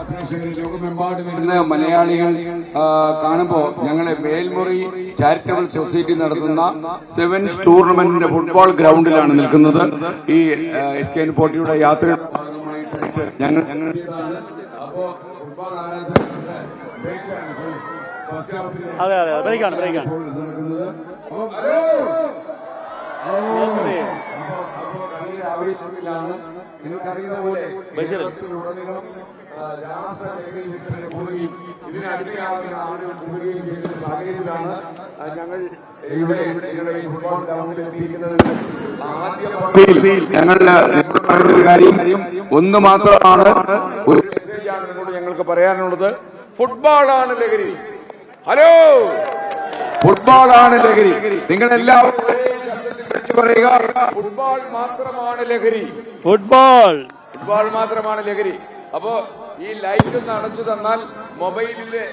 പ്രേക്ഷകർ ലോകമെമ്പാടും വരുന്ന മലയാളികൾ കാണുമ്പോൾ ഞങ്ങളെ മേൽമുറി ചാരിറ്റബിൾ സൊസൈറ്റി നടത്തുന്ന സെവൻസ് ടൂർണമെന്റിന്റെ ഫുട്ബോൾ ഗ്രൗണ്ടിലാണ് നിൽക്കുന്നത്. ഈ SKN പോട്ടിയുടെ യാത്രയുടെ ഭാഗമായിട്ട് ഞങ്ങൾ അപ്പോ ഫുട്ബോൾ ആവശ്യമില്ലാണ്. നിങ്ങൾക്കറിയുന്ന പോലെ ഉടനീളം ഇതിനടുത്തയാവുന്ന ആളുകൾ കൂടുകയും ചെയ്യുന്ന സാഹചര്യത്തിലാണ് ഞങ്ങൾ ഇവിടെ ഫുട്ബോൾ ഗ്രൗണ്ടിൽ എത്തിയിരിക്കുന്നത്. ഞങ്ങളുടെ കാര്യം ഒന്ന് മാത്രമാണ്, ഒരു മെസ്സേജാണ് നിങ്ങളോട് ഞങ്ങൾക്ക് പറയാനുള്ളത്. ഫുട്ബോളാണ് ലഹരി. ഹലോ, ഫുട്ബോളാണ് ലഹരി. നിങ്ങളെല്ലാവരും പറയുക, ഫുട്ബോൾ മാത്രമാണ് ലഹരി. ഫുട്ബോൾ മാത്രമാണ് ലഹരി. അപ്പോ ഈ ലൈറ്റ് ഒന്ന് അടച്ചു തന്നാൽ മൊബൈലിലെ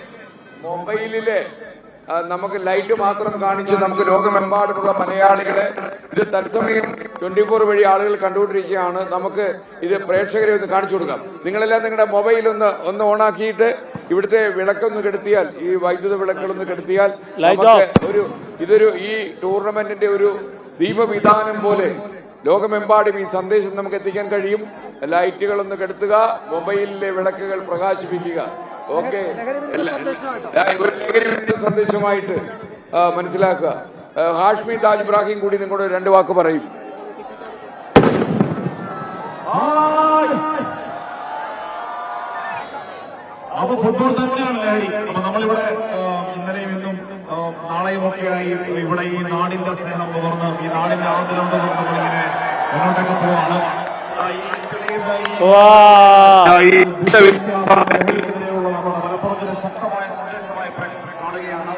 നമുക്ക് ലൈറ്റ് മാത്രം കാണിച്ച് നമുക്ക് ലോകമെമ്പാടുമുള്ള മലയാളികളെ ഇത് തത്സമയം 24 വഴി ആളുകൾ കണ്ടുകൊണ്ടിരിക്കുകയാണ്. നമുക്ക് ഇത് പ്രേക്ഷകരെ ഒന്ന് കാണിച്ചു കൊടുക്കാം. നിങ്ങളെല്ലാം നിങ്ങളുടെ മൊബൈൽ ഒന്ന് ഓണാക്കിയിട്ട് ഇവിടുത്തെ വിളക്കൊന്ന് കെടുത്തിയാൽ, ഈ വൈദ്യുത വിളക്കുകളൊന്ന് കെടുത്തിയാൽ ഇതൊരു ഈ ടൂർണമെന്റിന്റെ ഒരു ദീപവിധാനം പോലെ ലോകമെമ്പാടും ഈ സന്ദേശം നമുക്ക് എത്തിക്കാൻ കഴിയും. ലൈറ്റുകളൊന്ന് കെടുത്തുക, മൊബൈലിലെ വിളക്കുകൾ പ്രകാശിപ്പിക്കുക. ഓക്കെ, സന്ദേശമായിട്ട് മനസ്സിലാക്കുക. ഹാഷ്മി താജ് ഇബ്രാഹിം കൂടി നിങ്ങളോട് 2 വാക്ക് പറയും. അപ്പൊ ഫുട്ബോൾ തന്നെയാണ് ലഹരി. അപ്പൊ നമ്മളിവിടെ ഇന്നലെയും ഇന്നും നാളെയും ഒക്കെയായി ഇവിടെ ഈ നാടിന്റെ സ്നേഹം പകർന്ന്, ഈ നാടിന്റെ ആദരം പകർന്ന് നമ്മളിങ്ങനെ മുന്നോട്ടേക്ക് പോവാണ്. മലപ്പുറത്തിന് ശക്തമായ സന്ദേശമായി കാണുകയാണ്.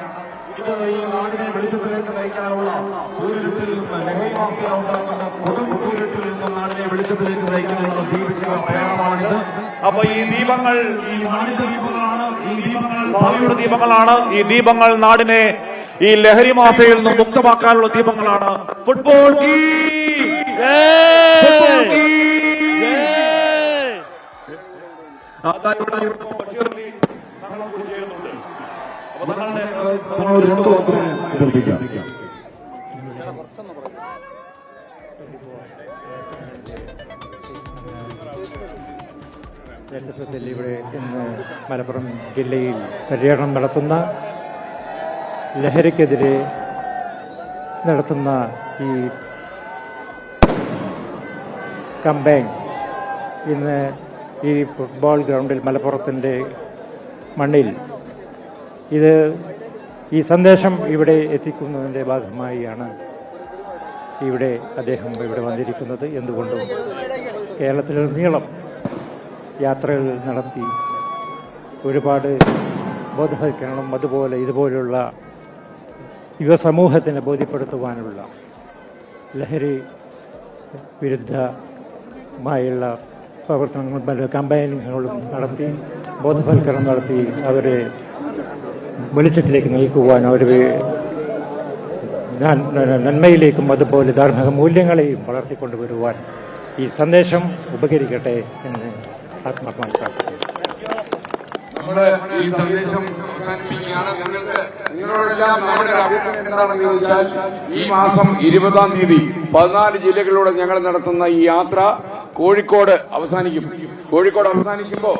ഇത് ഈ നാടിനെ വെളിച്ചത്തിലേക്ക് നയിക്കാനുള്ള കൂരിരുട്ടിൽ നിന്ന്, ലഹരി മാഫിയ ഉണ്ടാക്കുന്ന കൊടും കൂരിരുട്ടിൽ നിന്ന് നാടിനെ വെളിച്ചത്തിലേക്ക് നയിക്കാനുള്ള ദീപിക പ്രയാണമാണിത്. അപ്പൊ ഈ ദീപങ്ങൾ ഈ നാടിന്റെ ദീപങ്ങളാണ്, ഈ ദീപങ്ങൾ ഭാവിയുടെ ദീപങ്ങളാണ്. ഈ ദീപങ്ങൾ നാടിനെ ഈ ലഹരി മാഫിയയിൽ നിന്നും മുക്തമാക്കാനുള്ള ദീപങ്ങളാണ്. ഫുട്ബോൾ നേതൃത്വത്തിൽ ഇവിടെ ഇന്ന് മലപ്പുറം ജില്ലയിൽ പര്യടനം നടത്തുന്ന, ലഹരിക്കെതിരെ നടത്തുന്ന ഈ കമ്പയിൻ ഇന്ന് ഈ ഫുട്ബോൾ ഗ്രൗണ്ടിൽ മലപ്പുറത്തിൻ്റെ മണ്ണിൽ ഈ സന്ദേശം ഇവിടെ എത്തിക്കുന്നതിൻ്റെ ഭാഗമായാണ് ഇവിടെ അദ്ദേഹം ഇവിടെ വന്നിരിക്കുന്നത്. എന്തുകൊണ്ടും കേരളത്തിലുടനീളം യാത്രകൾ നടത്തി ഒരുപാട് ബോധവൽക്കരണം, അതുപോലെ ഇതുപോലുള്ള യുവസമൂഹത്തിനെ ബോധ്യപ്പെടുത്തുവാനുള്ള ലഹരി വിരുദ്ധമായുള്ള പ്രവർത്തനങ്ങളും പല കമ്പയിനുകളും നടത്തി ബോധവൽക്കരണം നടത്തി അവരെ വെളിച്ചത്തിലേക്ക് നയിക്കുവാൻ, അവർ നന്മയിലേക്കും അതുപോലെ ധാർമ്മിക മൂല്യങ്ങളെയും വളർത്തിക്കൊണ്ടുവരുവാൻ ഈ സന്ദേശം ഉപകരിക്കട്ടെ എന്ന് ആത്മാർത്ഥമായി പ്രാർത്ഥിക്കുന്നു. ഈ സന്ദേശം അവസാനിപ്പിക്കുകയാണ്. നിങ്ങളോടെല്ലാം നമ്മുടെ അഭ്യർത്ഥന എന്താണെന്ന് ചോദിച്ചാൽ, ഈ മാസം 20-ാം തീയതി 14 ജില്ലകളിലൂടെ ഞങ്ങൾ നടത്തുന്ന ഈ യാത്ര കോഴിക്കോട് അവസാനിക്കും. കോഴിക്കോട് അവസാനിക്കുമ്പോൾ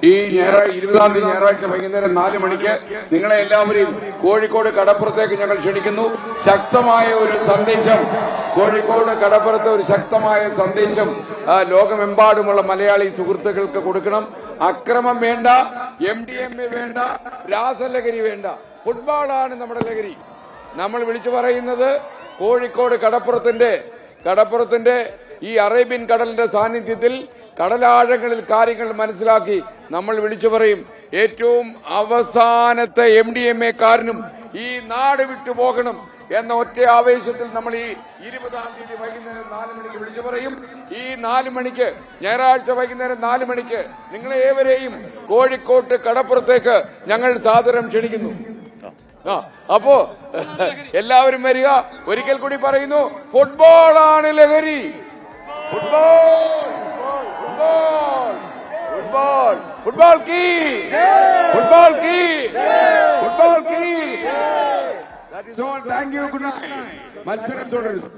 ഈ 20-ാം തീയതി ഞായറാഴ്ച വൈകുന്നേരം 4 മണിക്ക് നിങ്ങളെ എല്ലാവരെയും കോഴിക്കോട് കടപ്പുറത്തേക്ക് ഞങ്ങൾ ക്ഷണിക്കുന്നു. ശക്തമായ ഒരു സന്ദേശം കോഴിക്കോട് കടപ്പുറത്ത്, ഒരു ശക്തമായ സന്ദേശം ലോകമെമ്പാടുമുള്ള മലയാളി സുഹൃത്തുക്കൾക്ക് കൊടുക്കണം. അക്രമം വേണ്ട, MDMA വേണ്ട, രാസലഹരി വേണ്ട, ഫുട്ബോളാണ് നമ്മുടെ ലഹരി. നമ്മൾ വിളിച്ചു പറയുന്നത് കോഴിക്കോട് കടപ്പുറത്തിന്റെ ഈ അറേബ്യൻ കടലിന്റെ സാന്നിധ്യത്തിൽ കടലാഴങ്ങളിൽ കാര്യങ്ങൾ മനസ്സിലാക്കി നമ്മൾ വിളിച്ചു പറയും, ഏറ്റവും അവസാനത്തെ MDMA കാരനും ഈ നാട് വിട്ടു പോകണം എന്ന ഒറ്റ ആവേശത്തിൽ നമ്മൾ ഈ 20-ാം തീയതി വൈകുന്നേരം 4 മണിക്ക് വിളിച്ചു പറയും. ഈ 4 മണിക്ക് ഞായറാഴ്ച വൈകുന്നേരം 4 മണിക്ക് നിങ്ങളെ ഏവരെയും കോഴിക്കോട്ട് കടപ്പുറത്തേക്ക് ഞങ്ങൾ സാദരം ക്ഷണിക്കുന്നു. അപ്പോ എല്ലാവരും വരിക. ഒരിക്കൽ കൂടി പറയുന്നു, ഫുട്ബോളാണ് ലഹരി. ഫുട്ബോൾ ഫുട്ബോൾ ഫുട്ബോൾ കീ ഫുട്ബോൾ കീ ഫുട്ബോൾ കീ. That is all. Thank you. Good night. മത്സരം തുടരുന്നു.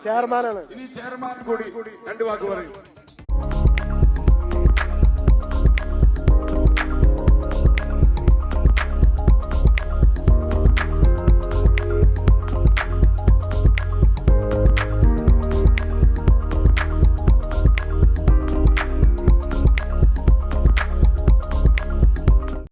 ചെയർമാനാണ് ഇനി ചെയർമാൻ കൂടി 2 വാക്ക് പറയും.